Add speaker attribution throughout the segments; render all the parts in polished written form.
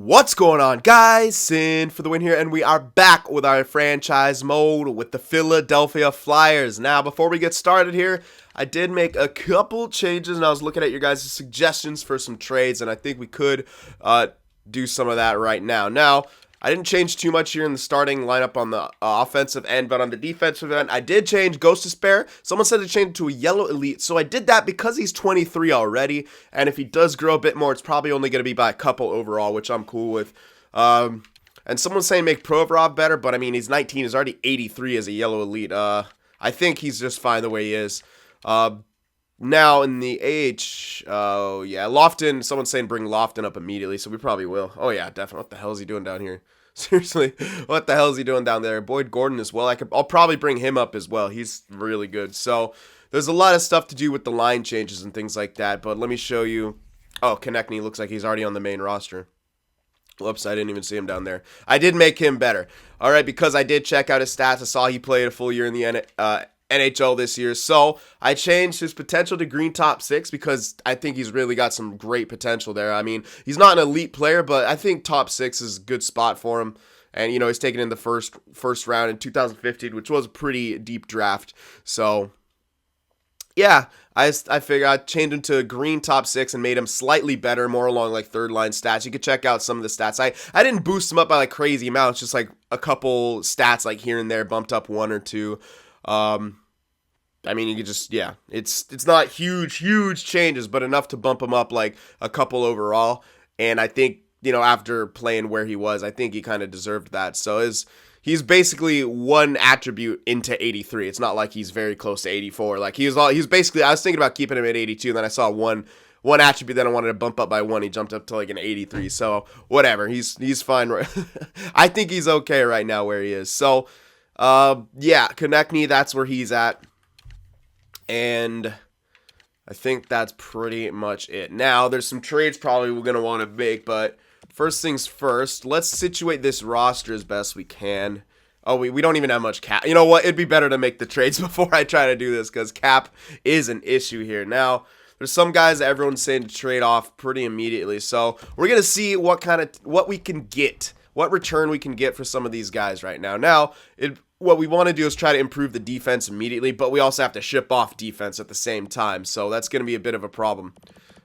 Speaker 1: What's going on, guys? Cyn for the win here, and we are back with our franchise mode with the Philadelphia Flyers. Now, before we get started here, I did make a couple changes, and I was looking at your guys' suggestions for some trades, and I think we could do some of that right now. Now, I didn't change too much here in the starting lineup on the offensive end, but on the defensive end, I did change Ghost Despair. Someone said to change it to a Yellow Elite, so I did that because he's 23 already, and if he does grow a bit more, it's probably only going to be by a couple overall, which I'm cool with. And someone's saying make Provorov better, but I mean, he's 19, he's already 83 as a Yellow Elite. I think he's just fine the way he is. Now in the oh yeah, Lofton, someone's saying bring Lofton up immediately, so we probably will. Oh yeah, definitely. What the hell is he doing down here? Seriously, what the hell is he doing down there? Boyd Gordon as well. I'll probably bring him up as well. He's really good. So there's a lot of stuff to do with the line changes and things like that, but let me show you. Oh, Konechny looks like he's already on the main roster. Whoops, I didn't even see him down there. I did make him better. All right, because I did check out his stats. I saw he played a full year in the NHL this year, so I changed his potential to green top 6 because I think he's really got some great potential there. I mean, he's not an elite player, but I think top 6 is a good spot for him. And, you know, he's taken in the first round in 2015, which was a pretty deep draft. So, yeah, I figured I'd change him to green top 6 and made him slightly better, more along like third line stats. You could check out some of the stats. I didn't boost him up by like crazy amounts, just like a couple stats like here and there, bumped up 1 or 2. I mean, you could just, yeah, it's not huge changes, but enough to bump him up like a couple overall. And I think, you know, after playing where he was, I think he kind of deserved that. So he's basically one attribute into 83. It's not like he's very close to 84. Like he's basically, I was thinking about keeping him at 82, and then I saw one attribute that I wanted to bump up by 1. He jumped up to like an 83. So whatever, he's fine. I think he's okay right now where he is. So yeah, Konechny, that's where he's at. And I think that's pretty much it. Now, there's some trades probably we're going to want to make, but first things first, let's situate this roster as best we can. Oh, we don't even have much cap. You know what? It'd be better to make the trades before I try to do this because cap is an issue here. Now, there's some guys that everyone's saying to trade off pretty immediately. So we're going to see what we can get, what return we can get for some of these guys right now. Now, what we want to do is try to improve the defense immediately, but we also have to ship off defense at the same time. So that's going to be a bit of a problem.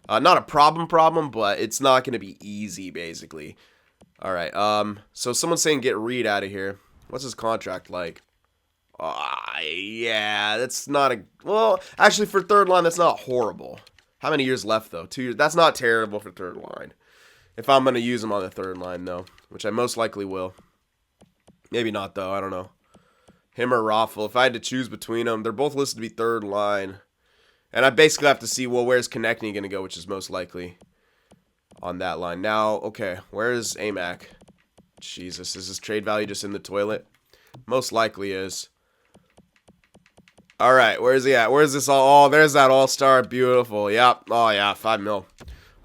Speaker 1: Not a problem, but it's not going to be easy, basically. All right. So someone's saying get Reed out of here. What's his contract like? Yeah, that's not a... Well, actually, for third line, that's not horrible. How many years left, though? 2 years. That's not terrible for third line. If I'm going to use him on the third line, though, which I most likely will. Maybe not, though. I don't know. Him or Raffle. If I had to choose between them, they're both listed to be third line. And I basically have to see, well, where's Konechny going to go, which is most likely on that line. Now, okay, where's AMAC? Jesus, is his trade value just in the toilet? Most likely is. All right, where's he at? Where's this all? Oh, there's that all-star. Beautiful. Yep. Oh, yeah, 5 mil.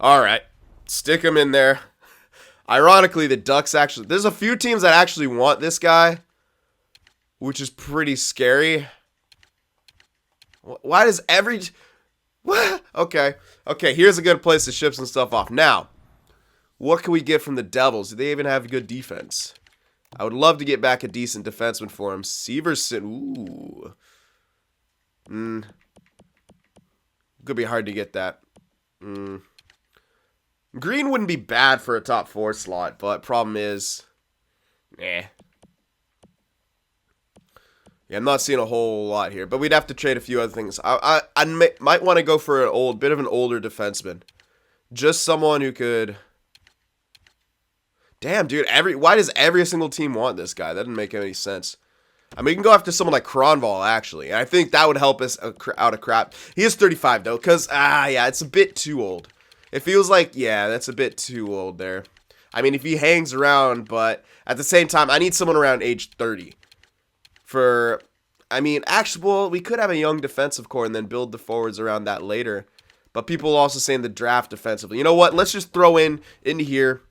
Speaker 1: All right, stick him in there. Ironically, the Ducks actually... There's a few teams that actually want this guy, which is pretty scary. Why does every... What? Okay, here's a good place to ship some stuff off. Now, what can we get from the Devils? Do they even have good defense? I would love to get back a decent defenseman for him. Severson, ooh. Could be hard to get that. Green wouldn't be bad for a top 4 slot, but problem is... Nah. Yeah, I'm not seeing a whole lot here, but we'd have to trade a few other things. I might want to go for a bit of an older defenseman. Just someone who could... Damn, dude, why does every single team want this guy? That doesn't make any sense. I mean, we can go after someone like Kronwall, actually. And I think that would help us out of crap. He is 35, though, because, yeah, it's a bit too old. It feels like, yeah, that's a bit too old there. I mean, if he hangs around, but at the same time, I need someone around age 30. I mean, actually, well, we could have a young defensive core and then build the forwards around that later. But people are also saying the draft defensively. You know what? Let's just throw into here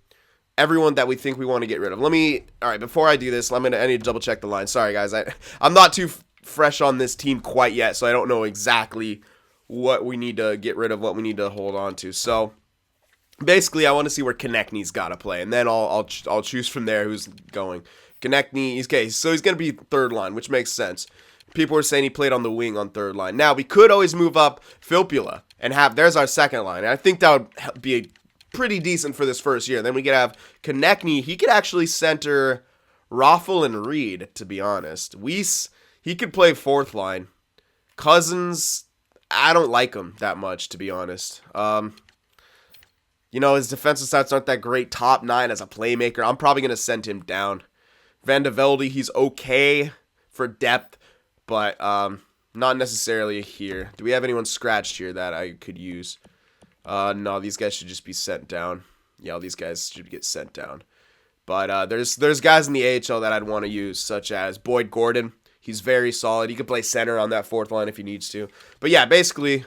Speaker 1: everyone that we think we want to get rid of. All right, before I do this, I need to double check the line. Sorry, guys. I'm not too fresh on this team quite yet, so I don't know exactly what we need to get rid of, what we need to hold on to. So, Basically, I want to see where Konechny's got to play, and then I'll choose from there who's going. Konechny, so he's going to be third line, which makes sense. People were saying he played on the wing on third line. Now, we could always move up Filppula and there's our second line. And I think that would be pretty decent for this first year. Then we could have Konechny. He could actually center Raffl and Reed, to be honest. Weiss, he could play fourth line. Cousins, I don't like him that much, to be honest. His defensive stats aren't that great. Top 9 as a playmaker. I'm probably going to send him down. Van de Velde, he's okay for depth, but not necessarily here. Do we have anyone scratched here that I could use? No, these guys should just be sent down. Yeah, these guys should get sent down. But there's guys in the AHL that I'd want to use, such as Boyd Gordon. He's very solid. He could play center on that fourth line if he needs to. But yeah, basically,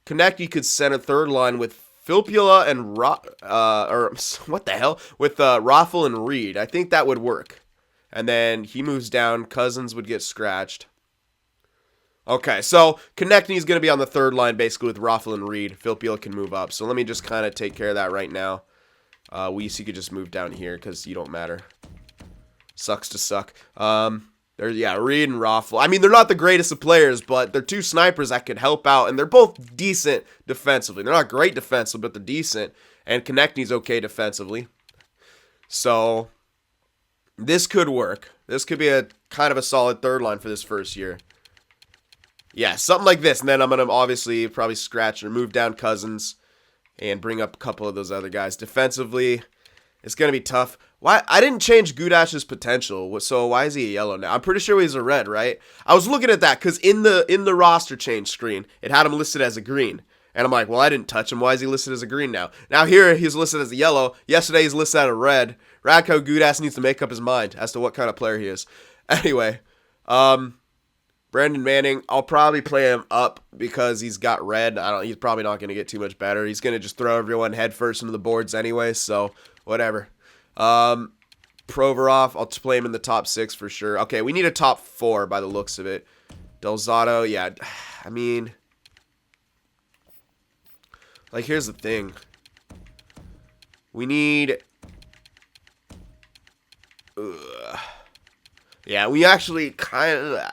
Speaker 1: Konechny could center third line with Filppula and with Raffl and Reed. I think that would work. And then he moves down. Cousins would get scratched. Okay, so Konechny's going to be on the third line basically with Raffl and Reed. Filppula can move up. So let me just kind of take care of that right now. Weiss, you could just move down here because you don't matter. Sucks to suck. Reed and Raffl. I mean, they're not the greatest of players, but they're two snipers that could help out, and they're both decent defensively. They're not great defensively, but they're decent, and Konechny's okay defensively. So this could work. This could be a kind of a solid third line for this first year. Yeah, something like this, and then I'm going to obviously probably scratch or move down Cousins and bring up a couple of those other guys. Defensively, it's going to be tough. Why? I didn't change Gudash's potential, so why is he a yellow now? I'm pretty sure he's a red, right? I was looking at that because in the roster change screen, it had him listed as a green. And I'm like, well, I didn't touch him. Why is he listed as a green now? Now here, he's listed as a yellow. Yesterday, he's listed as a red. Radko Gudas needs to make up his mind as to what kind of player he is. Anyway, Brandon Manning, I'll probably play him up because he's got red. He's probably not going to get too much better. He's going to just throw everyone head first into the boards anyway, so whatever. Provorov, I'll play him in the top 6 for sure. Okay, we need a top 4 by the looks of it. Delzato, yeah, I mean, like, here's the thing. We need, yeah, we actually kind of,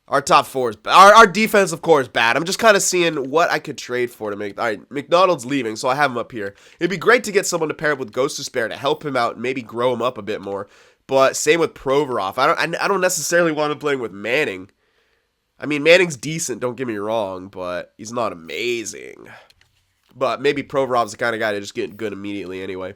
Speaker 1: our top 4 is our defensive core is bad. I'm just kind of seeing what I could trade for to make. All right, McDonald's leaving, so I have him up here. It'd be great to get someone to pair up with Ghost of Despair to help him out and maybe grow him up a bit more. But same with Provorov. I don't necessarily want him playing with Manning. I mean, Manning's decent, don't get me wrong, but he's not amazing. But maybe Provorov's the kind of guy to just get good immediately anyway.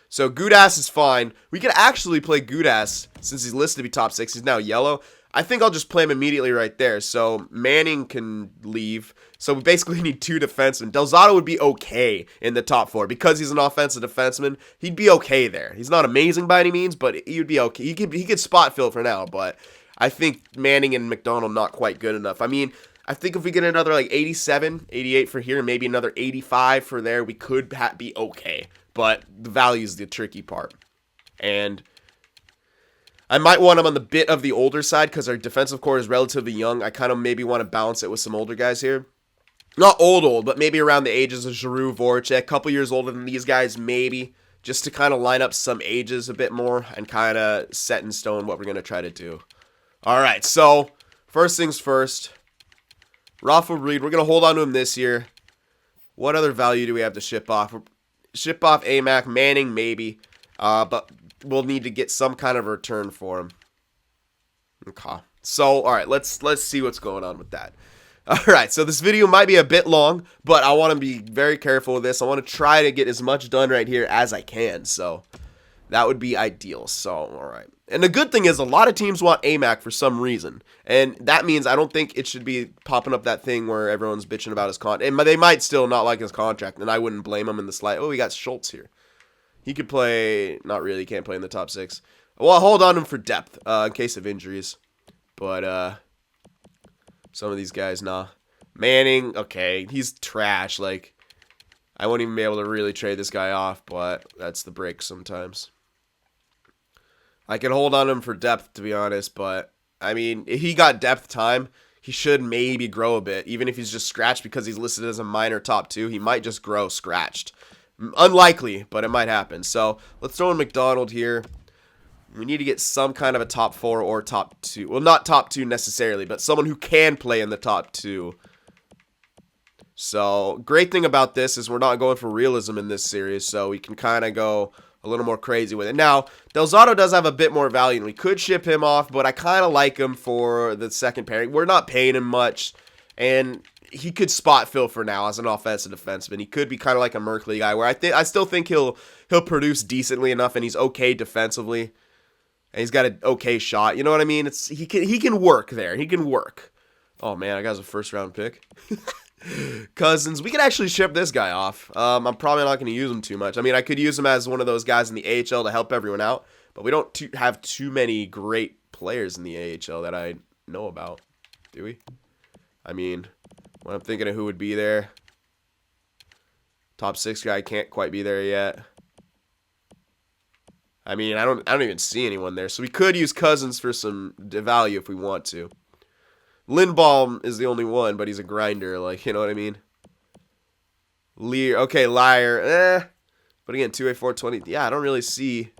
Speaker 1: So Gudas is fine. We could actually play Gudas since he's listed to be top 6. He's now yellow. I think I'll just play him immediately right there. So Manning can leave. So we basically need 2 defensemen. Delzato would be okay in the top 4 because he's an offensive defenseman. He'd be okay there. He's not amazing by any means, but he would be okay. He could spot fill for now, but I think Manning and McDonald not quite good enough. I mean, I think if we get another like 87, 88 for here, maybe another 85 for there, we could be okay. But the value is the tricky part. And I might want him on the bit of the older side because our defensive core is relatively young. I kind of maybe want to balance it with some older guys here. Not old, but maybe around the ages of Giroux, Voracek, a couple years older than these guys, maybe. Just to kind of line up some ages a bit more and kind of set in stone what we're going to try to do. All right, so first things first. Raffl Reed, we're going to hold on to him this year. What other value do we have to ship off? Ship off AMAC, Manning, maybe. But we'll need to get some kind of return for him. Okay. So, all right, let's see what's going on with that. All right, so this video might be a bit long, but I want to be very careful with this. I want to try to get as much done right here as I can, so that would be ideal. So, all right. And the good thing is a lot of teams want AMAC for some reason, and that means I don't think it should be popping up that thing where everyone's bitching about his contract. And they might still not like his contract, and I wouldn't blame him in the slight. Oh, we got Schultz here. He could play, not really, can't play in the top 6. Well, I'll hold on to him for depth in case of injuries. But some of these guys, nah. Manning, okay, he's trash. Like, I won't even be able to really trade this guy off, but that's the break sometimes. I can hold on to him for depth, to be honest, but, I mean, he got depth time. he should maybe grow a bit. Even if he's just scratched because he's listed as a minor top 2, he might just grow scratched. Unlikely, but it might happen. So let's throw in McDonald here. We need to get some kind of a top 4 or top 2. Well, not top 2 necessarily, but someone who can play in the top 2. So, great thing about this is we're not going for realism in this series, so we can kind of go a little more crazy with it. Now, Del Zotto does have a bit more value, and we could ship him off, but I kind of like him for the second pairing. We're not paying him much, and he could spot fill for now as an offensive defenseman. He could be kind of like a Merkley guy, where I still think he'll produce decently enough, and he's okay defensively, and he's got an okay shot. You know what I mean? He can work there. He can work. Oh man, I got a first round pick. Cousins, we could actually ship this guy off. I'm probably not going to use him too much. I mean, I could use him as one of those guys in the AHL to help everyone out, but we don't have too many great players in the AHL that I know about, do we? I mean, when I'm thinking of who would be there, top 6 guy can't quite be there yet. I mean, I don't even see anyone there, so we could use Cousins for some value if we want to. Lindbaum is the only one, but he's a grinder, like, you know what I mean? Lear, okay, Liar, but again, 2A 420, yeah, I don't really see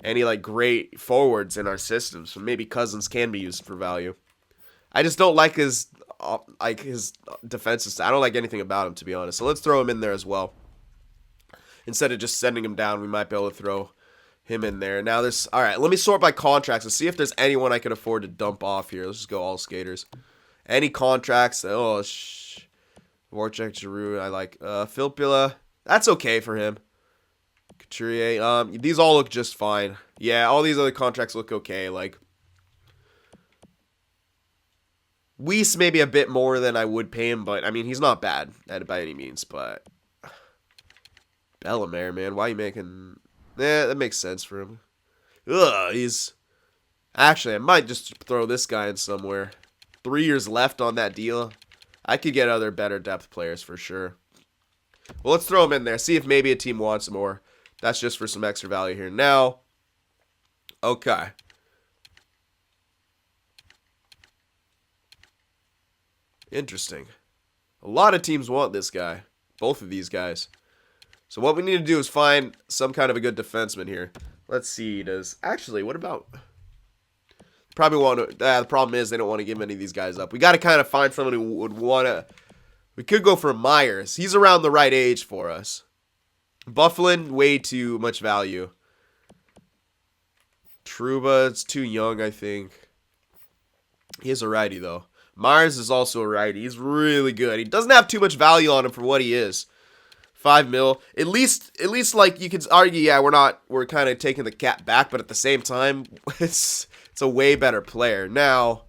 Speaker 1: any, like, great forwards in our system, so maybe Cousins can be used for value. I just don't like his defensive, I don't like anything about him, to be honest, so let's throw him in there as well. Instead of just sending him down, we might be able to throw him in there. Now there's, all right, let me sort by contracts and see if there's anyone I can afford to dump off here. Let's just go all skaters. Any contracts? Oh, Voracek, Giroux, I like. Filppula, that's okay for him. Couturier, these all look just fine. Yeah, all these other contracts look okay. Like, Weiss maybe a bit more than I would pay him, but I mean, he's not bad by any means, but Bellemare, man, why are you making... Yeah, that makes sense for him. Ugh, he's... Actually, I might just throw this guy in somewhere. 3 years left on that deal. I could get other better depth players for sure. Well, let's throw him in there. See if maybe a team wants more. That's just for some extra value here. Now, okay. Interesting. A lot of teams want this guy. Both of these guys. So what we need to do is find some kind of a good defenseman here. Let's see. Actually, what about... Probably want to... the problem is they don't want to give any of these guys up. We got to kind of find someone who would want to... We could go for Myers. He's around the right age for us. Bufflin, way too much value. Trouba, it's too young, I think. He's a righty, though. Myers is also a righty. He's really good. He doesn't have too much value on him for what he is. 5 mil. At least, like, you could argue, yeah, we're kind of taking the cap back, but at the same time, it's a way better player. Now,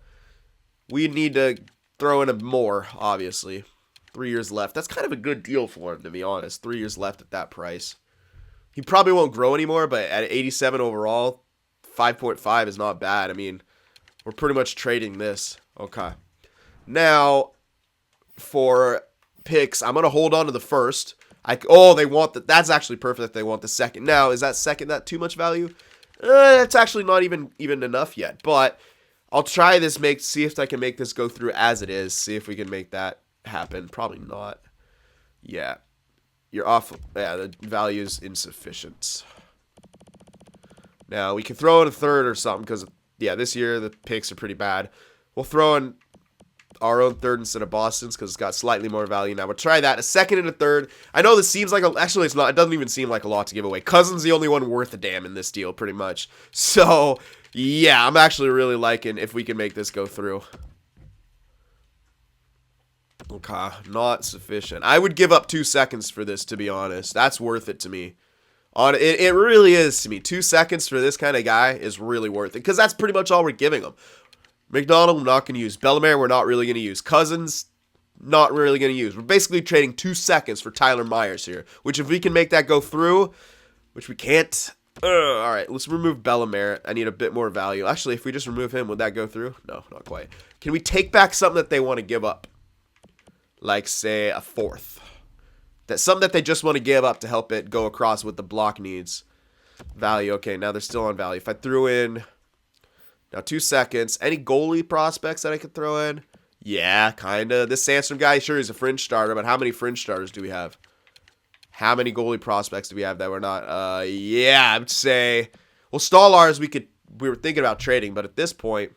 Speaker 1: we need to throw in a more, obviously. 3 years left. That's kind of a good deal for him, to be honest. 3 years left at that price. He probably won't grow anymore, but at 87 overall, 5.5 is not bad. I mean, we're pretty much trading this. Okay. Now, for picks, I'm going to hold on to the first. They want that. That's actually perfect if they want the second. Now, is that second that too much value? It's actually not even enough yet. But I'll try this, see if I can make this go through as it is. See if we can make that happen. Probably not. Yeah. You're off. Yeah, the value is insufficient. Now, we can throw in a third or something because, yeah, this year the picks are pretty bad. We'll throw in our own third instead of Boston's because it's got slightly more value now. We'll try that. A second and a third. I know this seems like actually it's not. It doesn't even seem like a lot to give away. Cousins the only one worth a damn in this deal, pretty much. So yeah, I'm actually really liking if we can make this go through. Okay, not sufficient. I would give up 2 seconds for this, to be honest. That's worth it to me. It really is to me. 2 seconds for this kind of guy is really worth it because that's pretty much all we're giving him. McDonald, we're not going to use. Bellemare, we're not really going to use. Cousins, not really going to use. We're basically trading 2 seconds for Tyler Myers here, which if we can make that go through, which we can't. All right, let's remove Bellemare. I need a bit more value. Actually, if we just remove him, would that go through? No, not quite. Can we take back something that they want to give up? Like, say, a fourth. That's something that they just want to give up to help it go across what the block needs. Value, okay, now they're still on value. If I threw in Now 2 seconds. Any goalie prospects that I could throw in? Yeah, kind of. This Sandstrom guy, sure, he's a fringe starter, but how many fringe starters do we have? How many goalie prospects do we have that we're not? Yeah, I would say... Well, Stallars, we were thinking about trading, but at this point...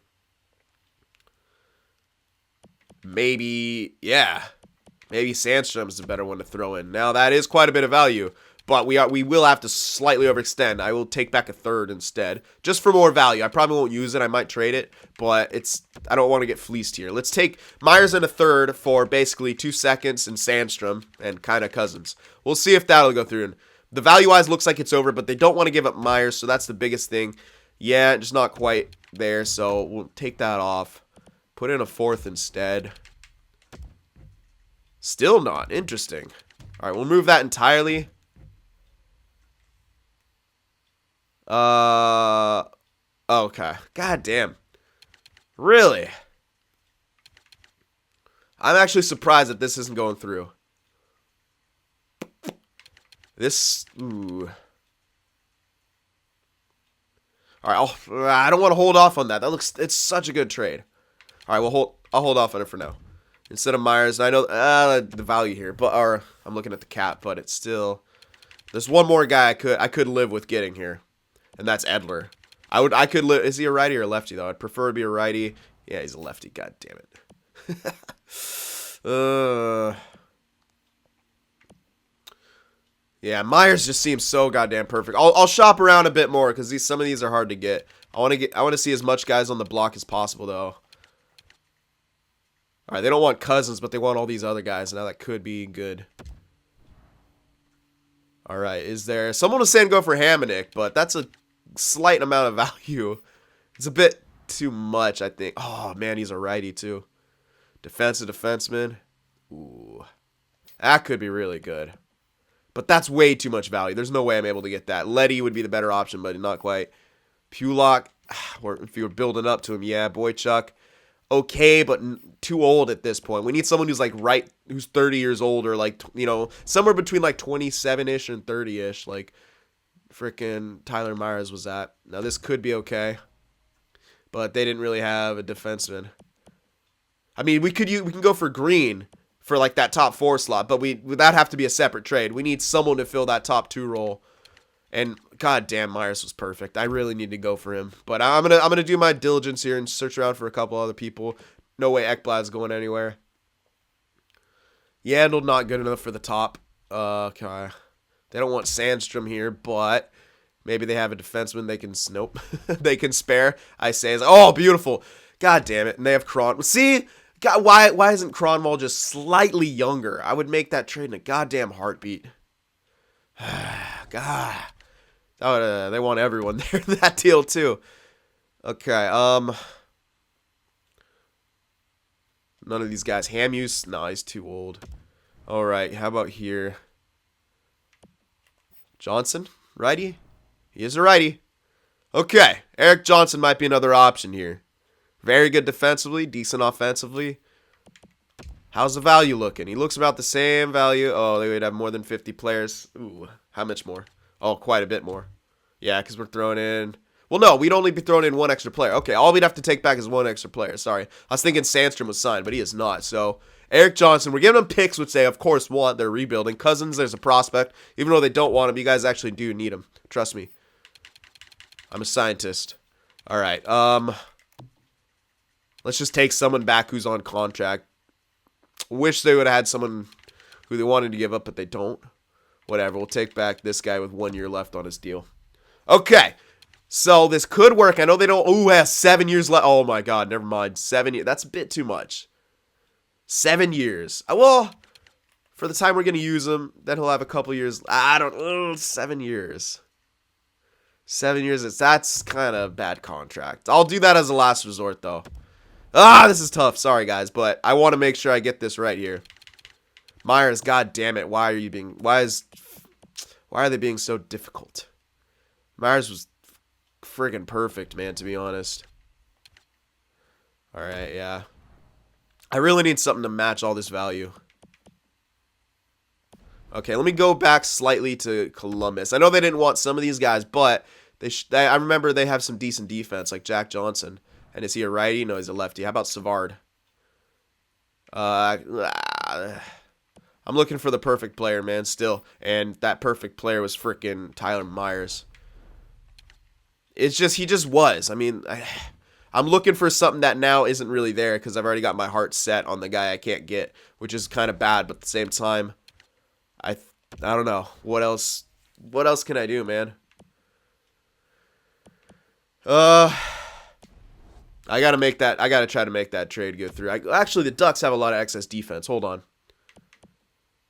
Speaker 1: Maybe, yeah. Maybe Sandstrom's the better one to throw in. Now, that is quite a bit of value. But we will have to slightly overextend. I will take back a third instead. Just for more value. I probably won't use it. I might trade it. But I don't want to get fleeced here. Let's take Myers and a third for basically 2 seconds and Sandstrom and kind of Cousins. We'll see if that'll go through. And the value-wise looks like it's over, but they don't want to give up Myers, so that's the biggest thing. Yeah, just not quite there, so we'll take that off. Put in a fourth instead. Still not. Interesting. All right, we'll move that entirely. Okay. God damn. Really? I'm actually surprised that this isn't going through. Ooh. All right, I don't want to hold off on that. It's such a good trade. All right, I'll hold off on it for now. Instead of Myers, I know the value here, but I'm looking at the cap, but it's still there's one more guy I could live with getting here. And that's Edler. I could live. Is he a righty or a lefty though? I'd prefer to be a righty. Yeah, he's a lefty. God damn it. Yeah, Myers just seems so goddamn perfect. I'll shop around a bit more because some of these are hard to get. I want to see as much guys on the block as possible though. All right, they don't want Cousins, but they want all these other guys. Now that could be good. All right, is there someone was saying go for Hamonic, but that's a slight amount of value. It's a bit too much, I think. Oh man, he's a righty too. Defensive defenseman. Ooh, that could be really good. But that's way too much value. There's no way I'm able to get that. Letty would be the better option, but not quite. Pulock, or if you were building up to him, yeah. Boychuk, okay, but too old at this point. We need someone who's like who's 30 years old, or like, you know, somewhere between like 27-ish and 30-ish, like frickin' Tyler Myers was at. Now this could be okay, but they didn't really have a defenseman. I mean, we can go for Green for like that top 4 slot, but that'd have to be a separate trade. We need someone to fill that top 2 role. And god damn, Myers was perfect. I really need to go for him. But I'm gonna do my diligence here and search around for a couple other people. No way Ekblad's going anywhere. Yandel not good enough for the top. Okay. They don't want Sandstrom here, but maybe they have a defenseman they can nope. They can spare. I say, oh, beautiful. God damn it. And they have Cron. See? God, why isn't Cronwall just slightly younger? I would make that trade in a goddamn heartbeat. God. Oh, they want everyone there in that deal too. Okay, none of these guys. Hamuse, no, he's too old. All right, how about here? Johnson, righty? He is a righty. Okay, Eric Johnson might be another option here. Very good defensively, decent offensively. How's the value looking? He looks about the same value. Oh, they would have more than 50 players. Ooh, how much more? Oh, quite a bit more. Yeah, because we're throwing in... Well, no, we'd only be throwing in 1 extra player. Okay, all we'd have to take back is 1 extra player. Sorry. I was thinking Sandstrom was signed, but he is not. So, Eric Johnson, we're giving him picks, which they, of course, want. They're rebuilding. Cousins, there's a prospect. Even though they don't want him, you guys actually do need him. Trust me. I'm a scientist. All right. Let's just take someone back who's on contract. Wish they would have had someone who they wanted to give up, but they don't. Whatever. We'll take back this guy with 1 year left on his deal. Okay. So this could work. I know they don't. Ooh, has 7 years left. Oh my God. Never mind. 7 years. That's a bit too much. 7 years. Well, for the time we're going to use him, then he'll have a couple years. I don't know. 7 years. 7 years. That's kind of a bad contract. I'll do that as a last resort, though. This is tough. Sorry, guys, but I want to make sure I get this right here. Myers, god damn it. Why are they being so difficult? Myers was friggin' perfect, man, to be honest. All right, yeah. I really need something to match all this value. Okay, let me go back slightly to Columbus. I know they didn't want some of these guys, but I remember they have some decent defense, like Jack Johnson. And is he a righty? No, he's a lefty. How about Savard? I'm looking for the perfect player, man, still. And that perfect player was freaking Tyler Myers. It's just, he just was. I mean, I'm looking for something that now isn't really there because I've already got my heart set on the guy I can't get, which is kind of bad, but at the same time, I don't know. What else can I do, man? I gotta try to make that trade go through. Actually, the Ducks have a lot of excess defense. Hold on.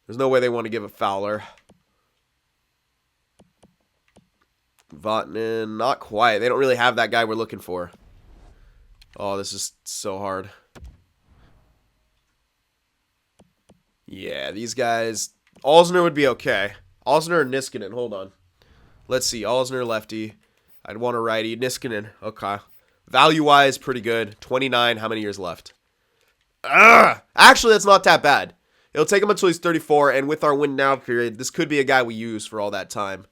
Speaker 1: There's no way they want to give a Fowler. Vatanen, not quite. They don't really have that guy we're looking for. Oh, this is so hard. Yeah, these guys. Alzner would be okay. Alzner or Niskanen. Hold on. Let's see. Alzner, lefty. I'd want a righty. Niskanen. Okay. Value-wise, pretty good. 29. How many years left? Actually, that's not that bad. It'll take him until he's 34, and with our win now period, this could be a guy we use for all that time.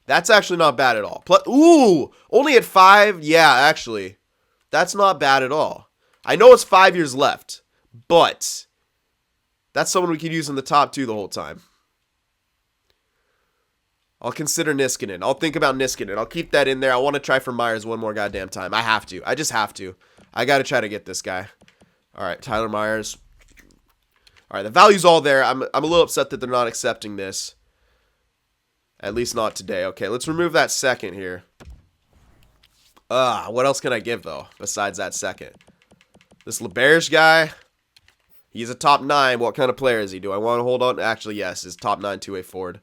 Speaker 1: That's actually not bad at all. Ooh, only at 5? Yeah, actually. That's not bad at all. I know it's 5 years left, but that's someone we could use in the top 2 the whole time. I'll consider Niskanen. I'll think about Niskanen. I'll keep that in there. I want to try for Myers one more goddamn time. I have to. I just have to. I got to try to get this guy. All right, Tyler Myers. All right, the value's all there. I'm a little upset that they're not accepting this. At least not today. Okay, let's remove that second here. What else can I give, though, besides that second? This LeBerge guy, he's a top 9. What kind of player is he? Do I want to hold on? Actually, yes, he's top 9 two-way forward.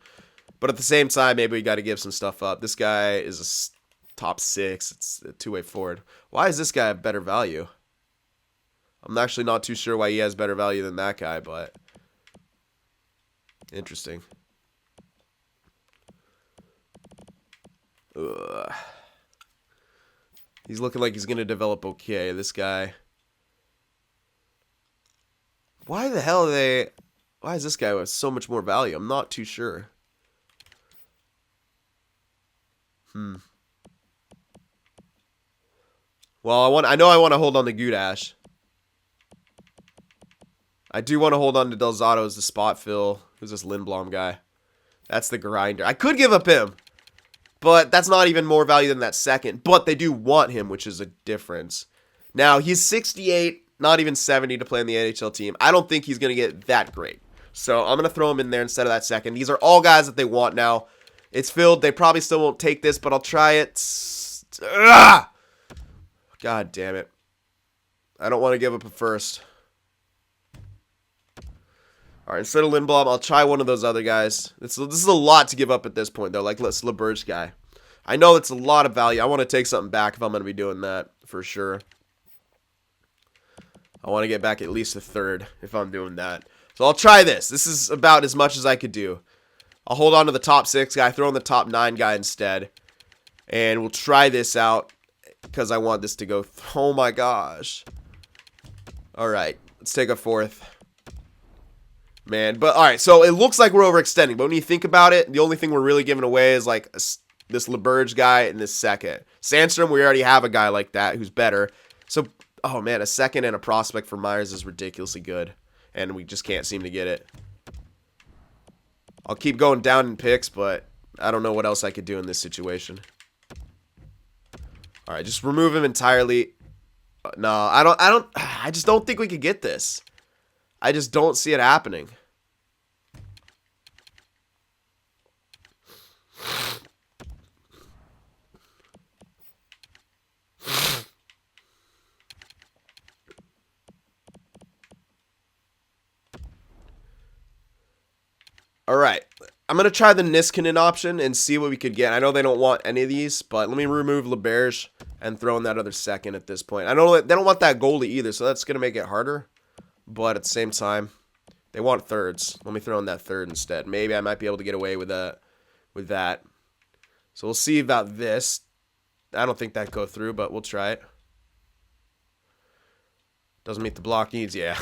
Speaker 1: But at the same time, maybe we got to give some stuff up. This guy is a top 6. It's a two-way forward. Why is this guy have better value? I'm actually not too sure why he has better value than that guy, but interesting. Ugh. He's looking like he's going to develop okay, this guy. Why the hell are they... Why is this guy with so much more value? I'm not too sure. Well, I know I want to hold on to Gudash. I do want to hold on to Del Zotto as the spot fill. Who's this Lindblom guy? That's the grinder. I could give up him, but that's not even more value than that second. But they do want him, which is a difference. Now, he's 68, not even 70 to play in the NHL team. I don't think he's going to get that great. So I'm going to throw him in there instead of that second. These are all guys that they want now. It's filled. They probably still won't take this, but I'll try it. Ugh! God damn it. I don't want to give up a first. All right, instead of Lindblom, I'll try one of those other guys. This is a lot to give up at this point, though. Like, let's LeBerge guy. I know it's a lot of value. I want to take something back if I'm going to be doing that, for sure. I want to get back at least a third if I'm doing that. So I'll try this. This is about as much as I could do. I'll hold on to the top 6 guy, throw in the top 9 guy instead. And we'll try this out because I want this to go. Oh my gosh. All right, let's take a fourth. Man, but all right, so it looks like we're overextending. But when you think about it, the only thing we're really giving away is like this LeBerge guy and this second. Sandstrom, we already have a guy like that who's better. So, oh man, a second and a prospect for Myers is ridiculously good. And we just can't seem to get it. I'll keep going down in picks, but I don't know what else I could do in this situation. All right, just remove him entirely. No, I just don't think we could get this. I just don't see it happening. All right, I'm going to try the Niskanen option and see what we could get. I know they don't want any of these, but let me remove LeBerge and throw in that other second at this point. I know they don't want that goalie either, so that's going to make it harder. But at the same time, they want thirds. Let me throw in that third instead. Maybe I might be able to get away with that. So we'll see about this. I don't think that'd go through, but we'll try it. Doesn't meet the block needs, yeah.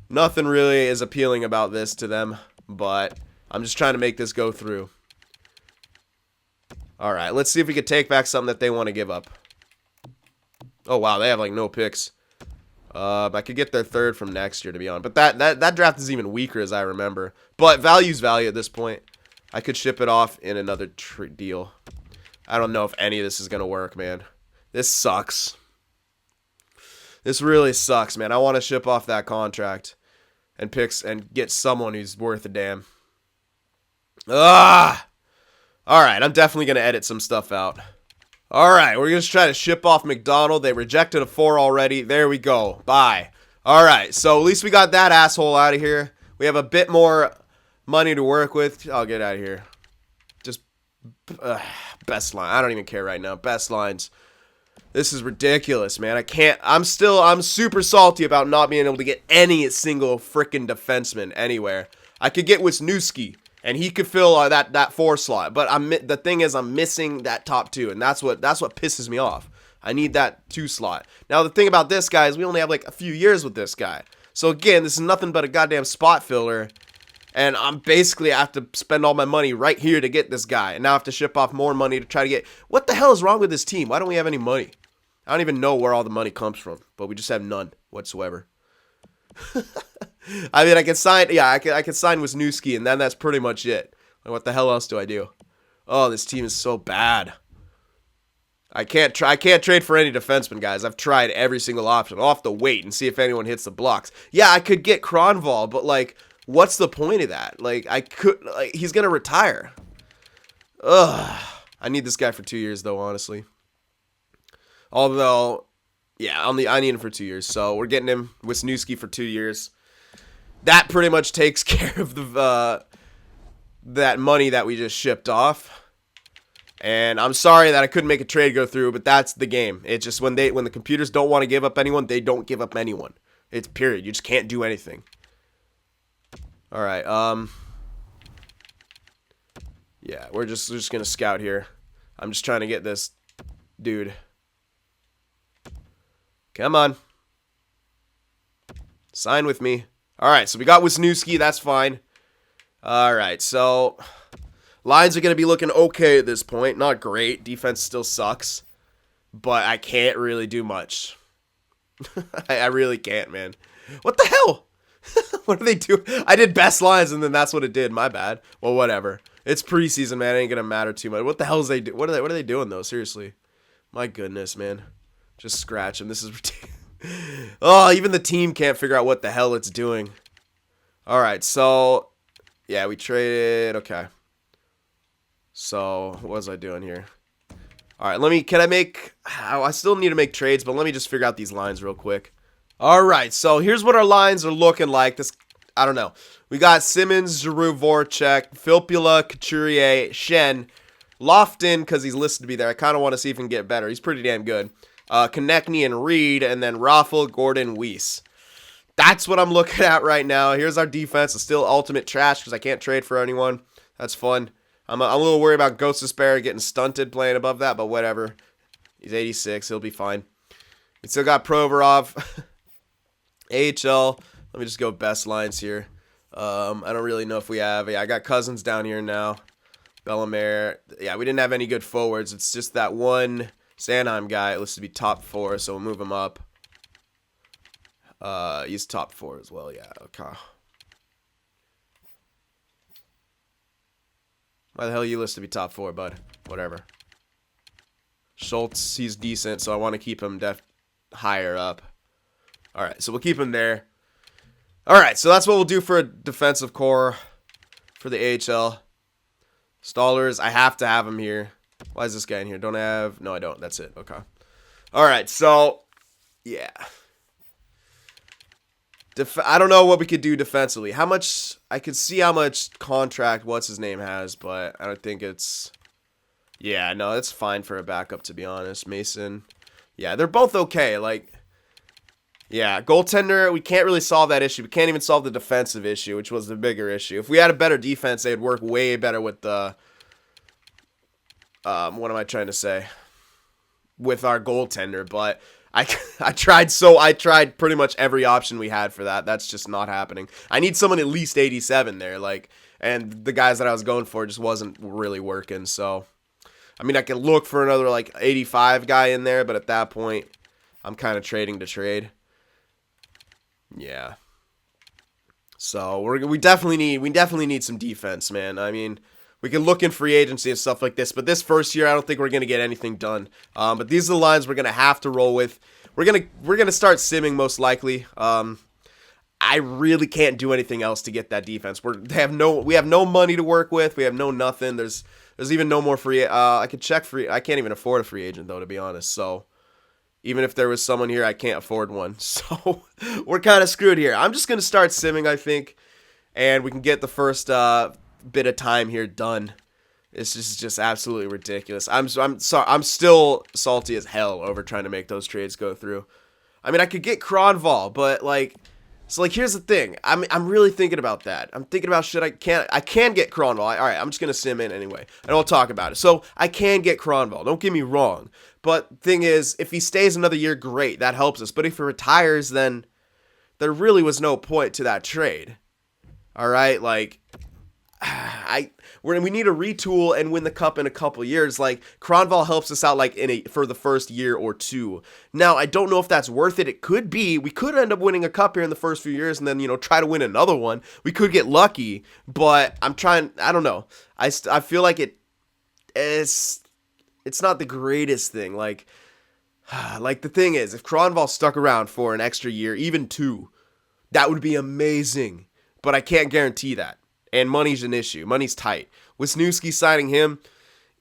Speaker 1: Nothing really is appealing about this to them, but I'm just trying to make this go through. All right, let's see if we could take back something that they want to give up. Oh, wow, they have, like, no picks. I could get their third from next year, to be honest. But that draft is even weaker, as I remember. But value's value at this point. I could ship it off in another deal. I don't know if any of this is going to work, man. This sucks. This really sucks, man. I want to ship off that contract and get someone who's worth a damn. Ah! Alright, I'm definitely going to edit some stuff out. Alright, we're going to try to ship off McDonald. They rejected a 4 already. There we go. Bye. Alright, so at least we got that asshole out of here. We have a bit more money to work with. I'll get out of here. Just best line. I don't even care right now. Best lines. This is ridiculous, man. I can't. I'm super salty about not being able to get any single freaking defenseman anywhere. I could get Wisniewski, and he could fill that 4 slot. But the thing is, I'm missing that top 2, and that's what pisses me off. I need that 2 slot. Now, the thing about this guy is we only have like a few years with this guy. So again, this is nothing but a goddamn spot filler. And I'm basically have to spend all my money right here to get this guy. And now I have to ship off more money to try to get... What the hell is wrong with this team? Why don't we have any money? I don't even know where all the money comes from. But we just have none whatsoever. I mean, I can sign... Yeah, I can sign Wisniewski, and then that's pretty much it. Like, what the hell else do I do? Oh, this team is so bad. I can't trade for any defenseman, guys. I've tried every single option. I'll have to wait and see if anyone hits the blocks. Yeah, I could get Kronwall, but, like... What's the point of that? Like, he's going to retire. Ugh. I need this guy for 2 years, though, honestly. Although, yeah, I need him for 2 years. So, we're getting him, Wisniewski, for 2 years. That pretty much takes care of that money that we just shipped off. And I'm sorry that I couldn't make a trade go through, but that's the game. It's just when the computers don't want to give up anyone, they don't give up anyone. It's period. You just can't do anything. Alright, yeah, we're just gonna scout here. I'm just trying to get this dude. Come on. Sign with me. Alright, so we got Wisniewski, that's fine. Alright, so lines are gonna be looking okay at this point. Not great. Defense still sucks. But I can't really do much. I really can't, man. What the hell? What do they do? I did best lines, and then that's what it did. My bad. Well, whatever. It's preseason, man. It ain't gonna matter too much. What the hell is they do? What are they doing though? Seriously, my goodness, man. Just scratch them. This is ridiculous. Oh, even the team can't figure out what the hell it's doing. All right, so yeah, we traded. Okay. So what was I doing here? All right, can I make? I still need to make trades, but let me just figure out these lines real quick. Alright, so here's what our lines are looking like. I don't know. We got Simmons, Giroux, Voracek, Filppula, Couturier, Shen, Lofton, because he's listed to be there. I kind of want to see if he can get better. He's pretty damn good. Konechny and Reed, and then Raffl, Gordon, Weiss. That's what I'm looking at right now. Here's our defense. It's still ultimate trash because I can't trade for anyone. That's fun. I'm a little worried about Gostisbehere getting stunted playing above that, but whatever. He's 86. He'll be fine. We still got Provorov. AHL, let me just go best lines here. I don't really know if we have. Yeah, I got Cousins down here now. Bellemare. Yeah, we didn't have any good forwards. It's just that one Sanheim guy listed to be top 4, so we'll move him up. He's top 4 as well. Yeah, okay. Why the hell are you listed to be top 4, bud? Whatever. Schultz, he's decent, so I want to keep him higher up. Alright, so we'll keep him there. Alright, so that's what we'll do for a defensive core for the AHL. Stallers, I have to have him here. Why is this guy in here? Don't have... No, I don't. That's it. Okay. Alright, so... Yeah. I don't know what we could do defensively. How much... I could see how much contract what's-his-name has, but I don't think it's... Yeah, no, it's fine for a backup, to be honest. Mason. Yeah, they're both okay. Like... Yeah, goaltender, we can't really solve that issue. We can't even solve the defensive issue, which was the bigger issue. If we had a better defense, they would work way better with the... what am I trying to say? With our goaltender, but I tried pretty much every option we had for that. That's just not happening. I need someone at least 87 there, like, and the guys that I was going for just wasn't really working, so... I mean, I could look for another like 85 guy in there, but at that point, I'm kind of trading to trade. Yeah. So we definitely need some defense, man. I mean, we can look in free agency and stuff like this, but this first year, I don't think we're gonna get anything done. But these are the lines we're gonna have to roll with. We're gonna start simming most likely. I really can't do anything else to get that defense. We have no money to work with. We have no nothing. There's even no more free. I could check free. I can't even afford a free agent though, to be honest. So even if there was someone here, I can't afford one. So we're kind of screwed here. I'm just gonna start simming, I think, and we can get the first bit of time here done. It's just absolutely ridiculous. I'm still salty as hell over trying to make those trades go through. I mean, I could get Kronval, but like. So, like, here's the thing. I'm really thinking about that. I'm thinking about shit I can get Kronval. All right, I'm just going to sim in anyway, and I'll talk about it. So, I can get Kronval. Don't get me wrong. But thing is, if he stays another year, great. That helps us. But if he retires, then there really was no point to that trade. All right? Like, we need to retool and win the cup in a couple years. Like, Kronval helps us out like for the first year or two. Now, I don't know if that's worth it. It could be. We could end up winning a cup here in the first few years and then, try to win another one. We could get lucky, but I don't know. I feel like it's not the greatest thing. Like the thing is, if Kronval stuck around for an extra year, even two, that would be amazing. But I can't guarantee that. And money's an issue. Money's tight. Wisniewski signing him,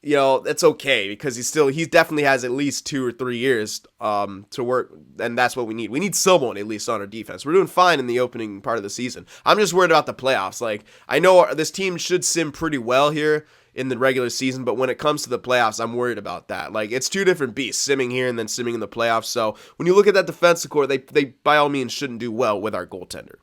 Speaker 1: that's okay because he definitely has at least 2 or 3 years to work, and that's what we need. We need someone at least on our defense. We're doing fine in the opening part of the season. I'm just worried about the playoffs. Like, I know this team should sim pretty well here in the regular season, but when it comes to the playoffs, I'm worried about that. Like, it's two different beasts, simming here and then simming in the playoffs. So when you look at that defensive core, they by all means shouldn't do well with our goaltender.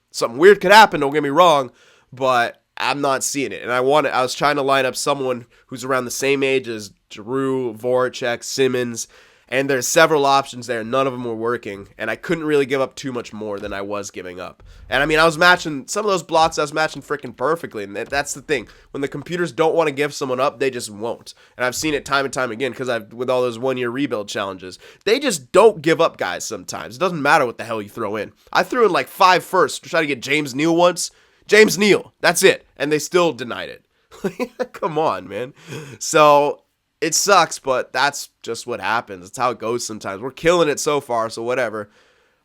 Speaker 1: Something weird could happen, don't get me wrong, but I'm not seeing it. And I was trying to line up someone who's around the same age as Giroux, Voracek, Simmons, and there's several options there. None of them were working, and I couldn't really give up too much more than I was giving up. And I mean, I was matching some of those blocks. I was matching freaking perfectly, and that's the thing. When the computers don't want to give someone up, they just won't. And I've seen it time and time again because with all those 1-year rebuild challenges, they just don't give up guys sometimes. It doesn't matter what the hell you throw in. I threw in like 5 firsts to try to get James Neal once. James Neal, that's it. And they still denied it. Come on, man. So it sucks, but that's just what happens. It's how it goes sometimes. We're killing it so far, so whatever.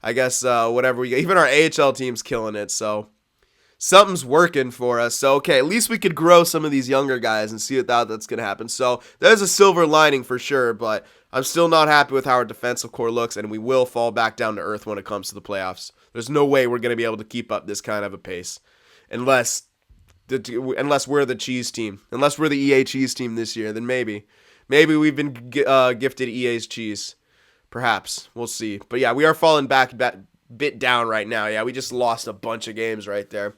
Speaker 1: I guess whatever we get. Even our AHL team's killing it, so something's working for us. So, okay, at least we could grow some of these younger guys and see what that's going to happen. So there's a silver lining for sure, but I'm still not happy with how our defensive core looks, and we will fall back down to earth when it comes to the playoffs. There's no way we're going to be able to keep up this kind of a pace. Unless we're the cheese team. Unless we're the EA cheese team this year, then maybe. Maybe we've been gifted EA's cheese. Perhaps. We'll see. But yeah, we are falling back a bit down right now. Yeah, we just lost a bunch of games right there.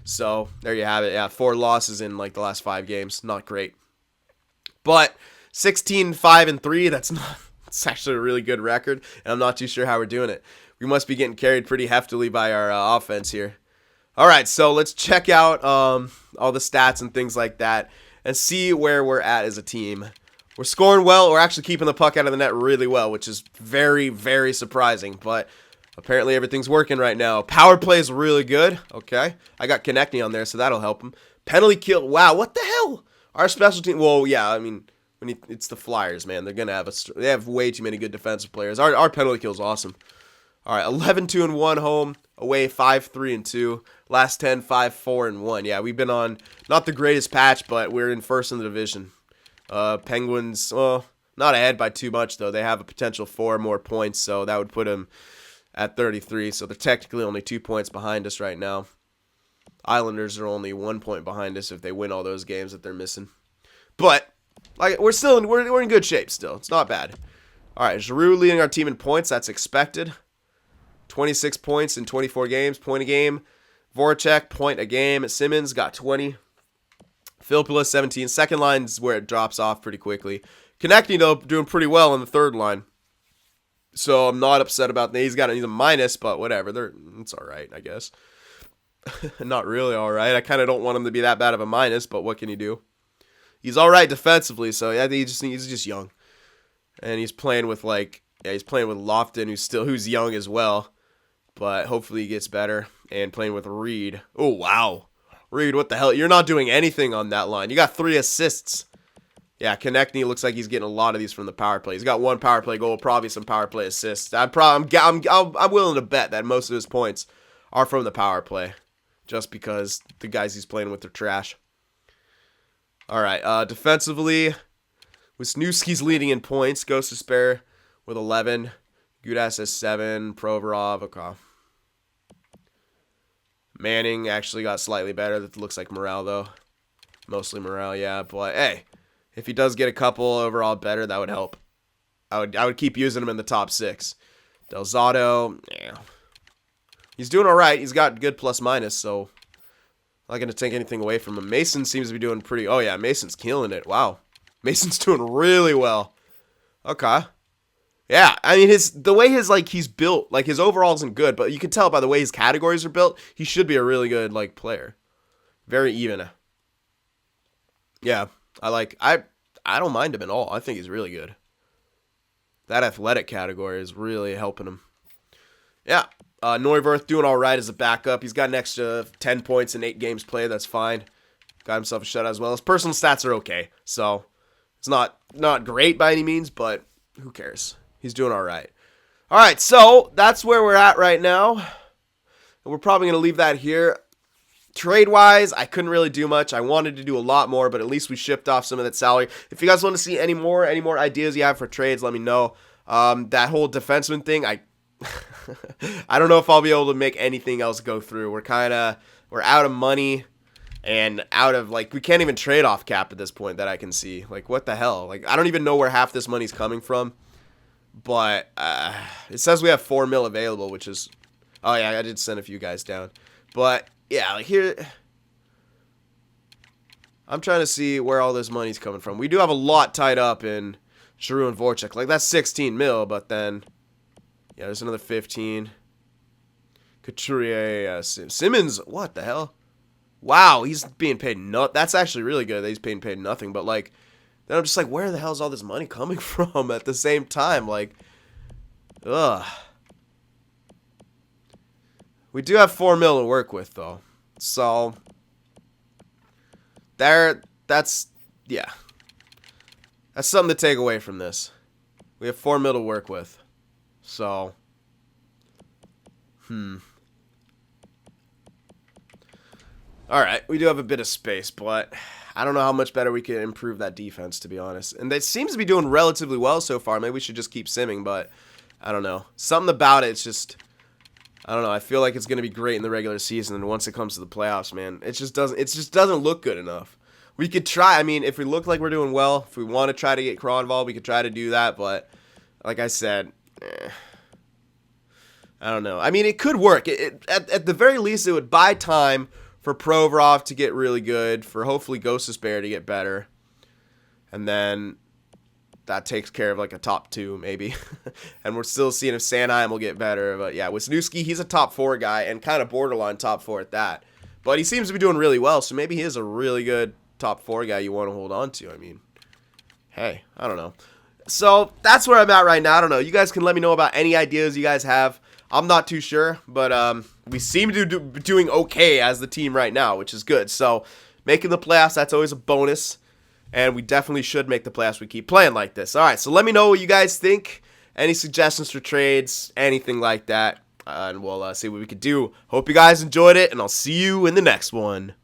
Speaker 1: So, there you have it. Yeah, 4 losses in like the last 5 games. Not great. But 16-5-3, it's actually a really good record. And I'm not too sure how we're doing it. We must be getting carried pretty heftily by our offense here. All right, so let's check out all the stats and things like that and see where we're at as a team. We're scoring well. We're actually keeping the puck out of the net really well, which is very, very surprising. But apparently everything's working right now. Power play is really good. Okay, I got Konechny on there, so that'll help him. Penalty kill. Wow, what the hell? Our special team. Well, yeah, I mean, it's the Flyers, man. They're gonna they have way too many good defensive players. Our penalty kill is awesome. All right, 11-2-1 home, away 5-3-2. Last 10, 5-4-1. Yeah, we've been on not the greatest patch, but we're in first in the division. Penguins, well, not ahead by too much though. They have a potential 4 more points, so that would put them at 33. So they're technically only 2 points behind us right now. Islanders are only 1 point behind us if they win all those games that they're missing. But like we're in good shape still. It's not bad. All right, Giroux leading our team in points. That's expected. 26 points in 24 games, point a game. Voracek, point a game. Simmons got 20. Filppula, 17. Second line's where it drops off pretty quickly. Konechny, though, doing pretty well on the third line. So I'm not upset about that. He's a minus, but whatever. It's all right, I guess. Not really all right. I kind of don't want him to be that bad of a minus, but what can you do? He's all right defensively, so I think he's just young. And he's playing with he's playing with Lofton, who's young as well. But hopefully he gets better. And playing with Reed. Oh, wow. Reed, what the hell? You're not doing anything on that line. You got 3 assists. Yeah, Konechny looks like he's getting a lot of these from the power play. He's got 1 power play goal, probably some power play assists. I'm willing to bet that most of his points are from the power play, just because the guys he's playing with are trash. All right, defensively, Wisniewski's leading in points. Goes to spare with 11. Gudas has 7. Provorov, okay. Manning actually got slightly better. That looks like morale, though. Mostly morale, yeah. But, hey, if he does get a couple overall better, that would help. I would keep using him in the top 6. Del Zotto, yeah. He's doing all right. He's got good plus-minus, so I'm not going to take anything away from him. Mason seems to be doing pretty... Oh, yeah, Mason's killing it. Wow. Mason's doing really well. Okay. Yeah, I mean, the way he's built, his overall isn't good, but you can tell by the way his categories are built, he should be a really good, player. Very even. Yeah, I don't mind him at all. I think he's really good. That athletic category is really helping him. Yeah, Neuwirth doing all right as a backup. He's got an extra 10 points in 8 games played. That's fine. Got himself a shutout as well. His personal stats are okay, so it's not great by any means, but who cares? He's doing all right. All right, so that's where we're at right now. And we're probably going to leave that here. Trade-wise, I couldn't really do much. I wanted to do a lot more, but at least we shipped off some of that salary. If you guys want to see any more ideas you have for trades, let me know. That whole defenseman thing, I don't know if I'll be able to make anything else go through. We're out of money and out of, we can't even trade off cap at this point that I can see. What the hell? I don't even know where half this money's coming from. But it says we have 4 mil available, which is... Oh, yeah, I did send a few guys down. But, yeah, here... I'm trying to see where all this money's coming from. We do have a lot tied up in Giroux and Voracek. That's 16 mil, but then... Yeah, there's another 15. Couturier, Simmons, what the hell? Wow, he's being paid that's actually really good that he's being paid nothing, but, then I'm just where the hell is all this money coming from at the same time? Ugh. We do have 4 mil to work with, though. So, that's something to take away from this. We have 4 mil to work with. So, Alright, we do have a bit of space, but I don't know how much better we can improve that defense, to be honest. And it seems to be doing relatively well so far. Maybe we should just keep simming, but I don't know. Something about it's just, I don't know. I feel like it's going to be great in the regular season, and once it comes to the playoffs, man, it just doesn't look good enough. We could try. I mean, if we look like we're doing well, if we want to try to get Craw involved, we could try to do that, but like I said, I don't know. I mean, it could work. At the very least, it would buy time for Provorov to get really good, for hopefully Gostisbehere to get better, and then that takes care of a top 2 maybe. And we're still seeing if Sanheim will get better, but yeah, Wisniewski, he's a top 4 guy and kind of borderline top 4 at that, but he seems to be doing really well, so maybe he is a really good top 4 guy you want to hold on to. I mean, hey, I don't know. So that's where I'm at right now. I don't know. You guys can let me know about any ideas you guys have. I'm not too sure, but we seem to be doing okay as the team right now, which is good. So making the playoffs, that's always a bonus, and we definitely should make the playoffs. We keep playing like this. All right, so let me know what you guys think. Any suggestions for trades, anything like that, and we'll see what we could do. Hope you guys enjoyed it, and I'll see you in the next one.